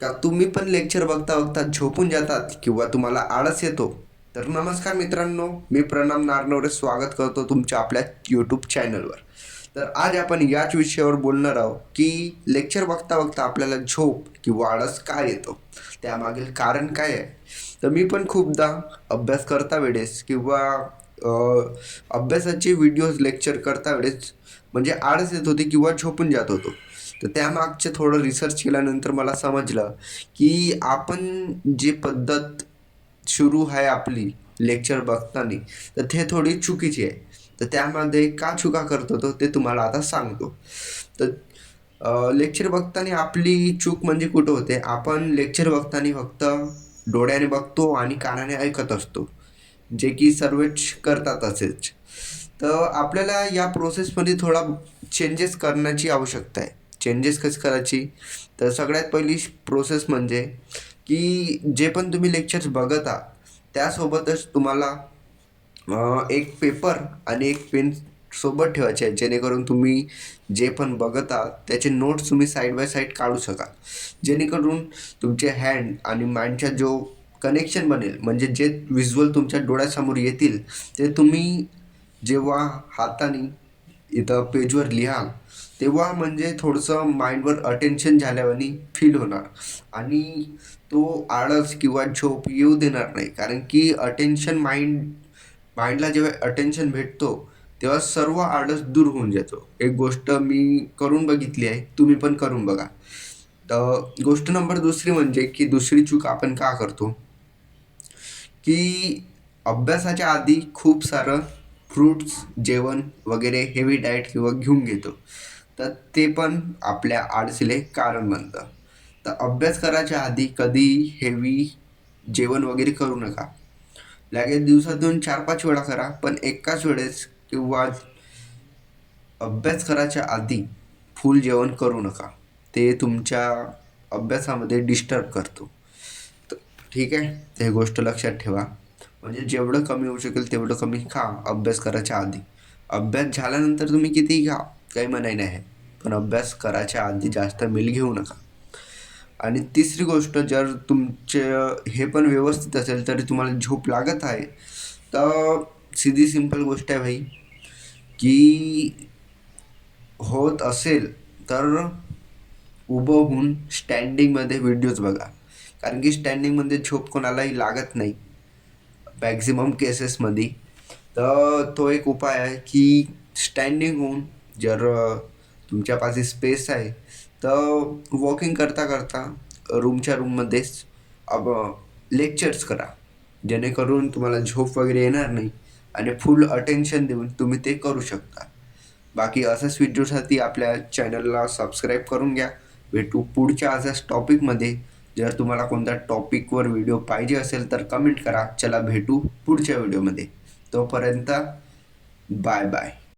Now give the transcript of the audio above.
का तुम्ही पण लेक्चर बघता बघता झोपून जातात किंवा तुम्हाला आळस येतो? तर नमस्कार मित्रांनो, मी प्रणव नारनवरे स्वागत करतो तुमच्या आपल्या यूट्यूब चॅनलवर. तर आज आपण याच विषयावर बोलणार आहोत की लेक्चर बघता बघता आपल्याला झोप किंवा आळस का येतो, त्यामागील कारण काय आहे. तर मी पण खूपदा अभ्यास करता वेळेस किंवा अभ्यासाचे व्हिडिओज लेक्चर करता वेळेस म्हणजे आळस येत होती किंवा झोपून जात होतो. तर त्यामागचे थोडं रिसर्च केल्यानंतर मला समजलं की आपण जे पद्धत सुरू आहे आपली लेक्चर बघताना, तर ते थोडी चुकीची आहे. तर त्यामध्ये का चुका करत होतो ते तुम्हाला आता सांगतो. तर लेक्चर बघताना आपली चूक म्हणजे कुठं होते, आपण लेक्चर बघताना फक्त डोळ्याने बघतो आणि कानाने ऐकत असतो, जे की सर्वच करतात असेच. तर आपल्याला या प्रोसेसमध्ये थोडा चेंजेस करण्याची आवश्यकता आहे. चेंजेस कशी करायची? तर सगळ्यात पहिली प्रोसेस म्हणजे की जे पण तुम्ही लेक्चर्स बघत आहात त्यासोबतच तुम्हाला एक पेपर आणि एक पेन सोबत ठेवायचे आहे, जेणेकरून तुम्ही जे पण बघत आहात त्याचे नोट्स तुम्ही साईड बाय साईड काढू शकाल. जेणेकरून तुमचे हँड आणि माइंडचा जो कनेक्शन बनेल, म्हणजे जे व्हिज्युअल तुमच्या डोळ्यासमोर येतील ते तुम्ही जेव्हा हाताने इथं पेजवर लिहाल तेव्हा म्हणजे थोडंसं माइंडवर अटेन्शन झाल्यावानी फील होणार आणि तो आळस किंवा झोप येऊ देणार नाही. कारण की माइंडला जेव्हा अटेन्शन भेटतो तेव्हा सर्व आळस दूर होऊन जातो. एक गोष्ट मी करून बघितली आहे, तुम्ही पण करून बघा. तर गोष्ट नंबर दुसरी म्हणजे की दुसरी चूक आपण का करतो की अभ्यासाच्या आधी खूप सारं फ्रूट्स, जेवण वगैरे हेवी डाएट किंवा घेऊन घेतो. तर ते पण आपल्या आळसीला कारण बनतं. तर अभ्यास करायच्या आधी कधी हेवी जेवण वगैरे करू नका. लगेच दिवसातून 4-5 वेळा करा, पण एकाच वेळेस किंवा अभ्यास करायच्या आधी फुल जेवण करू नका. ते तुमच्या अभ्यासामध्ये डिस्टर्ब करतो. तर ठीक आहे, हे गोष्ट लक्षात ठेवा. म्हणजे जेवढं कमी होऊ शकेल तेवढं कमी खा अभ्यास करायच्या आधी. अभ्यास झाल्यानंतर तुम्ही कितीही खा, काही मनाई नाही आहे. पण अभ्यास करायच्या आधी जास्त मील घेऊ नका. आणि तिसरी गोष्ट, जर तुमचे हे पण व्यवस्थित असेल तरी तुम्हाला झोप लागत आहे, तर सीधी सिंपल गोष्ट आहे भाई, की होत असेल तर उभं होऊन स्टँडिंगमध्ये व्हिडिओज बघा. कारण की स्टँडिंगमध्ये झोप कोणालाही लागत नाही मॅक्झिमम केसेसमध्ये. तर तो एक उपाय आहे की स्टँडिंग होऊन, जर तुमच्यापाशी स्पेस आहे तर वॉकिंग करता करता रूमच्या रूममध्येच लेक्चर्स करा, जेणेकरून तुम्हाला झोप वगैरे येणार नाही आणि फुल अटेन्शन देऊन तुम्ही ते करू शकता. बाकी अशाच व्हिडिओसाठी आपल्या चॅनलला सबस्क्राईब करून घ्या. भेटू पुढच्या अशाच टॉपिकमध्ये. जर तुम्हाला कोणत्या टॉपिकवर व्हिडिओ पाहिजे असेल तर कमेंट करा. चला भेटू पुढच्या व्हिडिओमध्ये. तोपर्यंत बाय बाय.